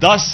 10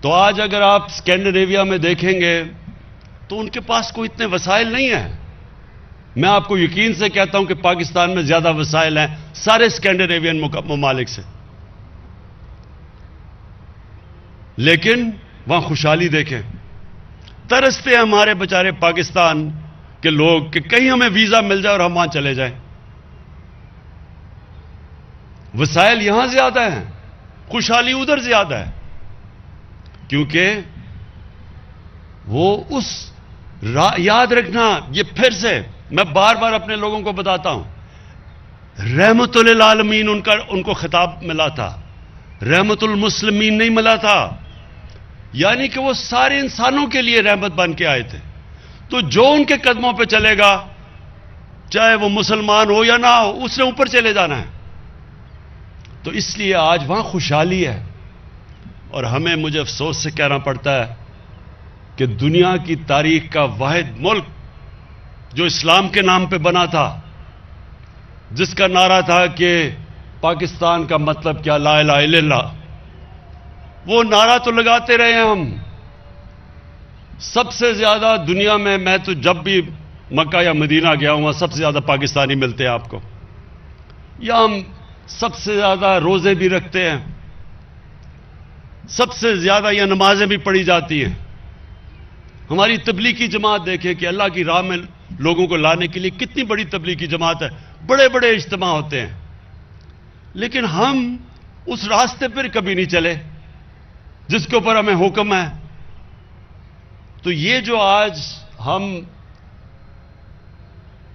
تو آج اگر آپ اسکینڈینیویا میں دیکھیں گے تو ان کے پاس کوئی اتنے وسائل نہیں ہیں. میں آپ کو یقین سے کہتا ہوں کہ پاکستان میں زیادہ وسائل ہیں سارے اسکینڈینیوین ممالک سے، لیکن وہاں خوشحالی دیکھیں. ترستے ہیں ہمارے بیچارے پاکستان کے لوگ کہ کہیں ہمیں ویزا مل جائے اور ہم وہاں چلے جائیں. وسائل یہاں زیادہ ہیں، خوشحالی ادھر زیادہ ہے، کیونکہ وہ یاد رکھنا، یہ پھر سے میں بار بار اپنے لوگوں کو بتاتا ہوں، رحمت للعالمین ان کو خطاب ملا تھا، رحمت المسلمین نہیں ملا تھا. یعنی کہ وہ سارے انسانوں کے لیے رحمت بن کے آئے تھے. تو جو ان کے قدموں پہ چلے گا، چاہے وہ مسلمان ہو یا نہ ہو، اس نے اوپر چلے جانا ہے. تو اس لیے آج وہاں خوشحالی ہے. اور مجھے افسوس سے کہنا پڑتا ہے کہ دنیا کی تاریخ کا واحد ملک جو اسلام کے نام پہ بنا تھا، جس کا نعرہ تھا کہ پاکستان کا مطلب کیا، لا الہ الا اللہ، وہ نعرہ تو لگاتے رہے ہیں ہم. سب سے زیادہ دنیا میں تو جب بھی مکہ یا مدینہ گیا ہوں سب سے زیادہ پاکستانی ملتے ہیں آپ کو. یا ہم سب سے زیادہ روزے بھی رکھتے ہیں، سب سے زیادہ یہ نمازیں بھی پڑھی جاتی ہیں. ہماری تبلیغی جماعت دیکھیں کہ اللہ کی راہ میں لوگوں کو لانے کے لیے کتنی بڑی تبلیغی جماعت ہے، بڑے بڑے اجتماع ہوتے ہیں، لیکن ہم اس راستے پر کبھی نہیں چلے جس کے اوپر ہمیں حکم ہے. تو یہ جو آج ہم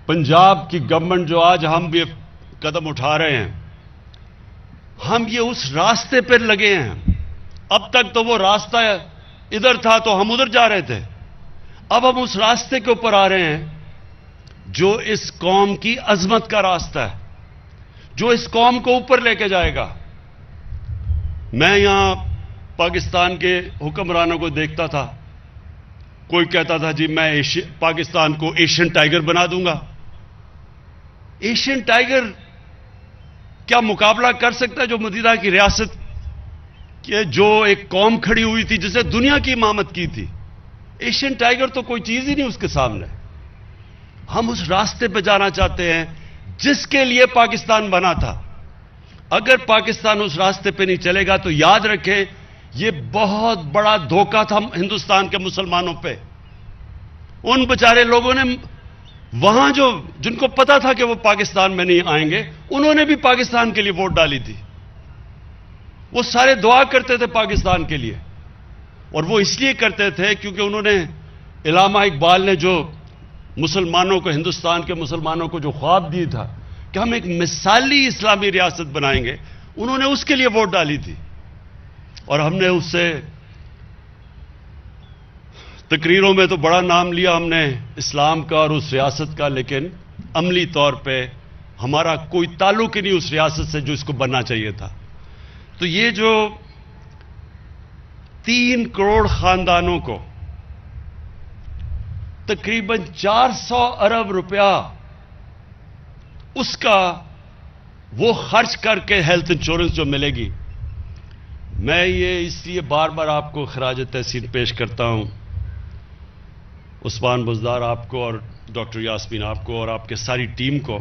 پنجاب کی گورنمنٹ جو آج ہم بھی قدم اٹھا رہے ہیں، ہم یہ اس راستے پر لگے ہیں. اب تک تو وہ راستہ ادھر تھا تو ہم ادھر جا رہے تھے، اب ہم اس راستے کے اوپر آ رہے ہیں جو اس قوم کی عظمت کا راستہ ہے، جو اس قوم کو اوپر لے کے جائے گا. میں یہاں پاکستان کے حکمرانوں کو دیکھتا تھا، کوئی کہتا تھا جی میں پاکستان کو ایشین ٹائیگر بنا دوں گا. ایشین ٹائیگر کیا مقابلہ کر سکتا ہے جو متحدہ کی ریاست کہ جو ایک قوم کھڑی ہوئی تھی جسے دنیا کی امامت کی تھی؟ ایشین ٹائیگر تو کوئی چیز ہی نہیں اس کے سامنے. ہم اس راستے پہ جانا چاہتے ہیں جس کے لیے پاکستان بنا تھا. اگر پاکستان اس راستے پہ نہیں چلے گا تو یاد رکھیں یہ بہت بڑا دھوکہ تھا ہندوستان کے مسلمانوں پہ. ان بیچارے لوگوں نے وہاں جن کو پتا تھا کہ وہ پاکستان میں نہیں آئیں گے، انہوں نے بھی پاکستان کے لیے ووٹ ڈالی تھی. وہ سارے دعا کرتے تھے پاکستان کے لیے، اور وہ اس لیے کرتے تھے کیونکہ انہوں نے علامہ اقبال نے جو مسلمانوں کو، ہندوستان کے مسلمانوں کو جو خواب دی تھا کہ ہم ایک مثالی اسلامی ریاست بنائیں گے، انہوں نے اس کے لیے ووٹ ڈالی تھی. اور ہم نے اس سے تقریروں میں تو بڑا نام لیا ہم نے اسلام کا اور اس ریاست کا، لیکن عملی طور پہ ہمارا کوئی تعلق ہی نہیں اس ریاست سے جو اس کو بننا چاہیے تھا. تو یہ جو 3 کروڑ خاندانوں کو تقریباً 400 ارب روپیہ اس کا وہ خرچ کر کے ہیلتھ انشورنس جو ملے گی، میں یہ اس لیے بار بار آپ کو خراج تحسین پیش کرتا ہوں، عثمان بزدار آپ کو اور ڈاکٹر یاسمین آپ کو اور آپ کے ساری ٹیم کو،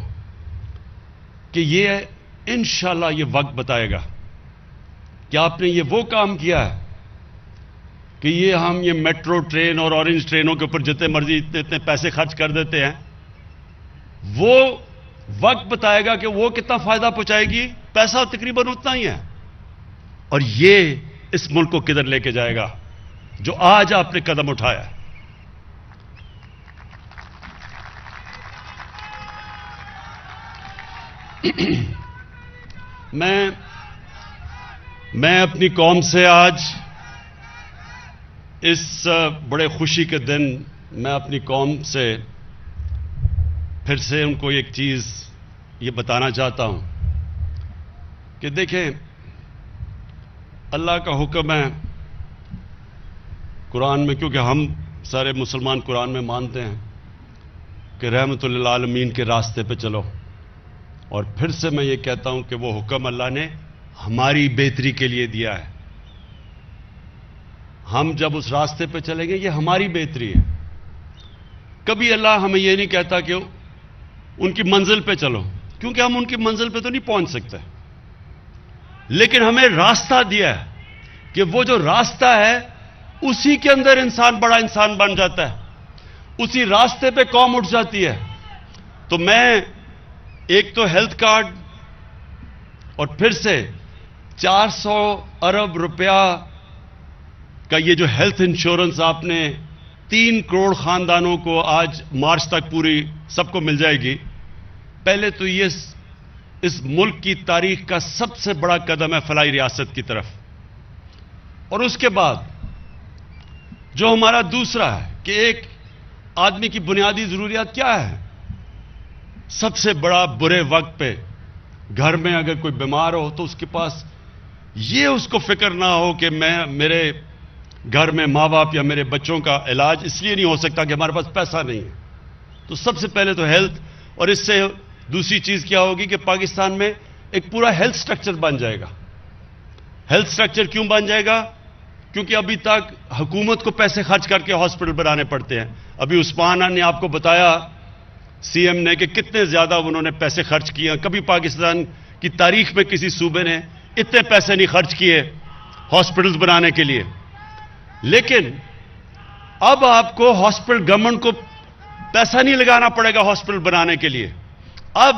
کہ یہ انشاءاللہ یہ وقت بتائے گا کہ آپ نے یہ وہ کام کیا ہے کہ یہ میٹرو ٹرین اور اورنج ٹرینوں کے اوپر جتنے مرضی اتنے پیسے خرچ کر دیتے ہیں. وہ وقت بتائے گا کہ وہ کتنا فائدہ پہنچائے گی. پیسہ تقریباً اتنا ہی ہے، اور یہ اس ملک کو کدھر لے کے جائے گا جو آج آپ نے قدم اٹھایا ہے. میں اپنی قوم سے آج اس بڑے خوشی کے دن میں اپنی قوم سے پھر سے ان کو ایک چیز یہ بتانا چاہتا ہوں کہ دیکھیں اللہ کا حکم ہے قرآن میں، کیونکہ ہم سارے مسلمان قرآن میں مانتے ہیں کہ رحمت للعالمین کے راستے پہ چلو. اور پھر سے میں یہ کہتا ہوں کہ وہ حکم اللہ نے ہماری بہتری کے لیے دیا ہے. ہم جب اس راستے پہ چلیں گے یہ ہماری بہتری ہے. کبھی اللہ ہمیں یہ نہیں کہتا کہ ان کی منزل پہ چلو، کیونکہ ہم ان کی منزل پہ تو نہیں پہنچ سکتے، لیکن ہمیں راستہ دیا ہے کہ وہ جو راستہ ہے اسی کے اندر انسان بڑا انسان بن جاتا ہے، اسی راستے پہ قوم اٹھ جاتی ہے. تو میں ایک تو ہیلتھ کارڈ اور پھر سے 400 ارب روپیہ کا یہ جو ہیلتھ انشورنس آپ نے 3 کروڑ خاندانوں کو آج مارچ تک پوری سب کو مل جائے گی. پہلے تو یہ اس ملک کی تاریخ کا سب سے بڑا قدم ہے فلاحی ریاست کی طرف. اور اس کے بعد جو ہمارا دوسرا ہے کہ ایک آدمی کی بنیادی ضروریات کیا ہے؟ سب سے بڑا برے وقت پہ گھر میں اگر کوئی بیمار ہو تو اس کے پاس یہ اس کو فکر نہ ہو کہ میرے گھر میں ماں باپ یا میرے بچوں کا علاج اس لیے نہیں ہو سکتا کہ ہمارے پاس پیسہ نہیں ہے. تو سب سے پہلے تو ہیلتھ، اور اس سے دوسری چیز کیا ہوگی کہ پاکستان میں ایک پورا ہیلتھ سٹرکچر بن جائے گا. ہیلتھ سٹرکچر کیوں بن جائے گا؟ کیونکہ ابھی تک حکومت کو پیسے خرچ کر کے ہاسپٹل بنانے پڑتے ہیں. ابھی عثمان نے آپ کو بتایا سی ایم نے کہ کتنے زیادہ انہوں نے پیسے خرچ کیے ہیں. کبھی پاکستان کی تاریخ میں کسی صوبے نے اتنے پیسے نہیں خرچ کیے ہاسپٹلز بنانے کے لیے. لیکن اب آپ کو ہاسپٹل، گورنمنٹ کو پیسہ نہیں لگانا پڑے گا ہاسپٹل بنانے کے لیے. اب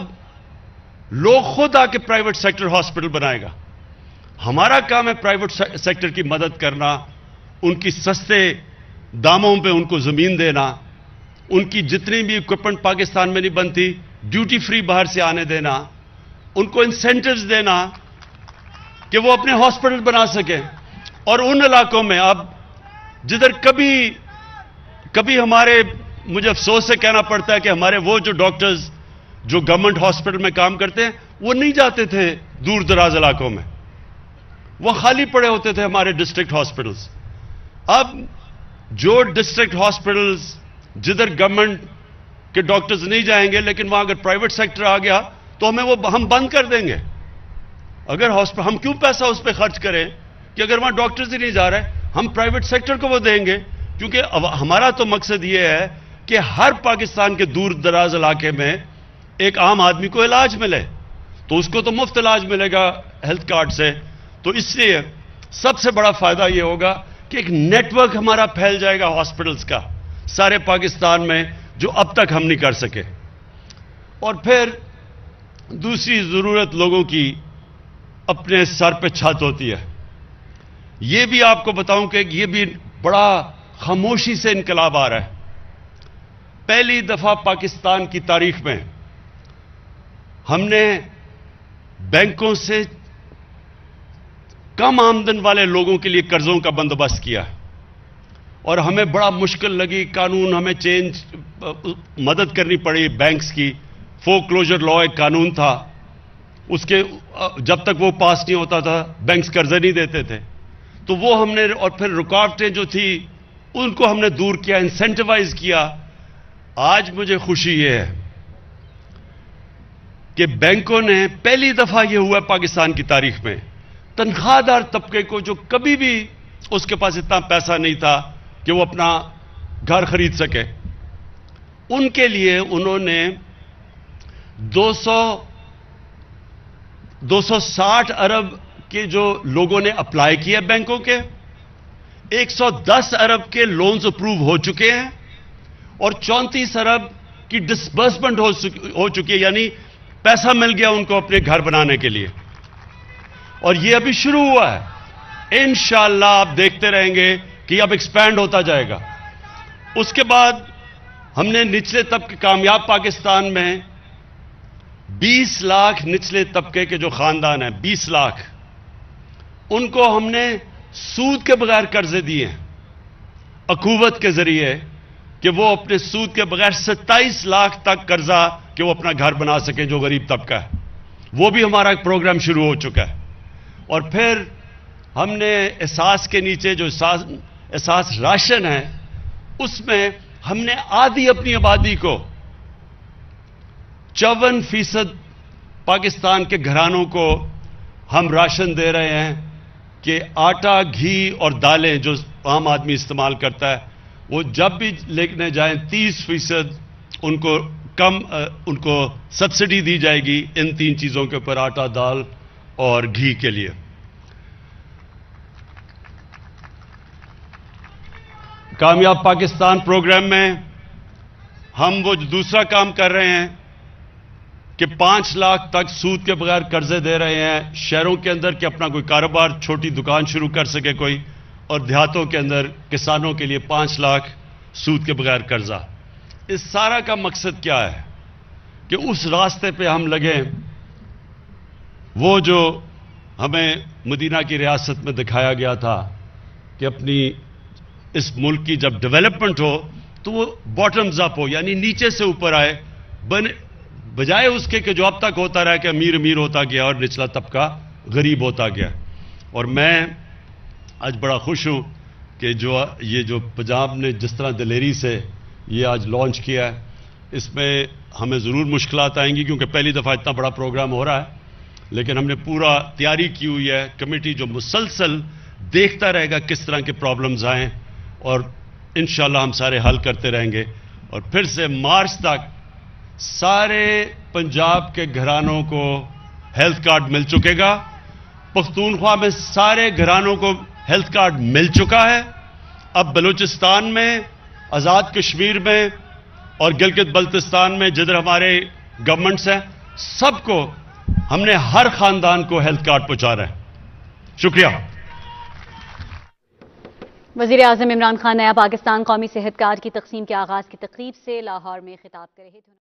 لوگ خود آ کے پرائیویٹ سیکٹر ہاسپٹل بنائے گا. ہمارا کام ہے پرائیویٹ سیکٹر کی مدد کرنا، ان کی سستے داموں پہ ان کو زمین دینا، ان کی جتنی بھی اکوپمنٹ پاکستان میں نہیں بنتی ڈیوٹی فری باہر سے آنے دینا، ان کو انسینٹیوز دینا کہ وہ اپنے ہاسپٹل بنا سکیں. اور ان علاقوں میں اب جدھر کبھی ہمارے، مجھے افسوس سے کہنا پڑتا ہے کہ ہمارے وہ جو ڈاکٹرز جو گورنمنٹ ہاسپٹل میں کام کرتے ہیں وہ نہیں جاتے تھے دور دراز علاقوں میں، وہ خالی پڑے ہوتے تھے ہمارے ڈسٹرکٹ ہاسپٹلز. اب جو ڈسٹرکٹ ہاسپٹلز جدھر گورنمنٹ کے ڈاکٹرز نہیں جائیں گے، لیکن وہاں اگر پرائیویٹ سیکٹر آ گیا تو ہم بند کر دیں گے. اگر ہم کیوں پیسہ اس پہ خرچ کریں کہ اگر وہاں ڈاکٹرز ہی نہیں جا رہے، ہم پرائیویٹ سیکٹر کو وہ دیں گے. کیونکہ ہمارا تو مقصد یہ ہے کہ ہر پاکستان کے دور دراز علاقے میں ایک عام آدمی کو علاج ملے، تو اس کو تو مفت علاج ملے گا ہیلتھ کارڈ سے. تو اس لیے سب سے بڑا فائدہ یہ ہوگا کہ ایک نیٹ ورک ہمارا پھیل جائے گا ہاسپٹلز کا سارے پاکستان میں، جو اب تک ہم نہیں کر سکے. اور پھر دوسری ضرورت لوگوں کی اپنے سر پہ چھت ہوتی ہے. یہ بھی آپ کو بتاؤں کہ یہ بھی بڑا خاموشی سے انقلاب آ رہا ہے. پہلی دفعہ پاکستان کی تاریخ میں ہم نے بینکوں سے کم آمدن والے لوگوں کے لیے قرضوں کا بندوبست کیا، اور ہمیں بڑا مشکل لگی. قانون ہمیں مدد کرنی پڑی بینکس کی. فور کلوجر لا ایک قانون تھا، اس کے جب تک وہ پاس نہیں ہوتا تھا بینکس قرضے نہیں دیتے تھے. تو وہ ہم نے، اور پھر رکاوٹیں جو تھی ان کو ہم نے دور کیا، انسینٹیوائز کیا. آج مجھے خوشی یہ ہے کہ بینکوں نے پہلی دفعہ یہ ہوا پاکستان کی تاریخ میں تنخواہ دار طبقے کو، جو کبھی بھی اس کے پاس اتنا پیسہ نہیں تھا کہ وہ اپنا گھر خرید سکے، ان کے لیے انہوں نے 260 ارب کے جو لوگوں نے اپلائی کیا بینکوں کے، 110 ارب کے لونز اپروو ہو چکے ہیں، اور 34 ارب کی ڈسبرسمنٹ ہو چکی ہے، یعنی پیسہ مل گیا ان کو اپنے گھر بنانے کے لیے. اور یہ ابھی شروع ہوا ہے. انشاءاللہ آپ دیکھتے رہیں گے کہ اب ایکسپینڈ ہوتا جائے گا. اس کے بعد ہم نے نچلے طبقے، کامیاب پاکستان میں 20 لاکھ نچلے طبقے کے جو خاندان ہیں، 20 لاکھ، ان کو ہم نے سود کے بغیر قرضے دیے ہیں اخوت کے ذریعے، کہ وہ اپنے سود کے بغیر 27 لاکھ تک قرضہ کہ وہ اپنا گھر بنا سکیں جو غریب طبقہ ہے. وہ بھی ہمارا ایک پروگرام شروع ہو چکا ہے. اور پھر ہم نے احساس کے نیچے جو احساس راشن ہے، اس میں ہم نے آدھی اپنی آبادی کو 54% پاکستان کے گھرانوں کو ہم راشن دے رہے ہیں. کہ آٹا، گھی اور دالیں جو عام آدمی استعمال کرتا ہے وہ جب بھی لینے جائیں 30% ان کو سبسڈی دی جائے گی ان 3 چیزوں کے اوپر، آٹا، دال اور گھی کے لیے۔ کامیاب پاکستان پروگرام میں ہم وہ دوسرا کام کر رہے ہیں کہ 5 لاکھ تک سود کے بغیر قرضے دے رہے ہیں شہروں کے اندر کہ اپنا کوئی کاروبار، چھوٹی دکان شروع کر سکے کوئی، اور دیہاتوں کے اندر کسانوں کے لیے 5 لاکھ سود کے بغیر قرضہ۔ اس سارا کا مقصد کیا ہے کہ اس راستے پہ ہم لگیں، وہ جو ہمیں مدینہ کی ریاست میں دکھایا گیا تھا کہ اپنی اس ملک کی جب ڈیولپمنٹ ہو تو وہ باٹمز اپ ہو، یعنی نیچے سے اوپر آئے، بجائے اس کے کہ جو اب تک ہوتا رہا کہ امیر امیر ہوتا گیا اور نچلا طبقہ غریب ہوتا گیا۔ اور میں آج بڑا خوش ہوں کہ یہ جو پنجاب نے جس طرح دلیری سے یہ آج لانچ کیا ہے، اس میں ہمیں ضرور مشکلات آئیں گی کیونکہ پہلی دفعہ اتنا بڑا پروگرام ہو رہا ہے، لیکن ہم نے پورا تیاری کی ہوئی ہے، کمیٹی جو مسلسل دیکھتا رہے گا کس طرح کے پرابلمز آئیں اور انشاءاللہ ہم سارے حل کرتے رہیں گے۔ اور پھر سے مارچ تک سارے پنجاب کے گھرانوں کو ہیلتھ کارڈ مل چکے گا، پختونخوا میں سارے گھرانوں کو ہیلتھ کارڈ مل چکا ہے، اب بلوچستان میں، آزاد کشمیر میں اور گلگت بلتستان میں جدھر ہمارے گورنمنٹس ہیں، سب کو ہم نے ہر خاندان کو ہیلتھ کارڈ پہنچا رہے ہیں۔ شکریہ۔ وزیر اعظم عمران خان نیا پاکستان قومی صحت کارڈ کی تقسیم کے آغاز کی تقریب سے لاہور میں خطاب کر رہے تھے۔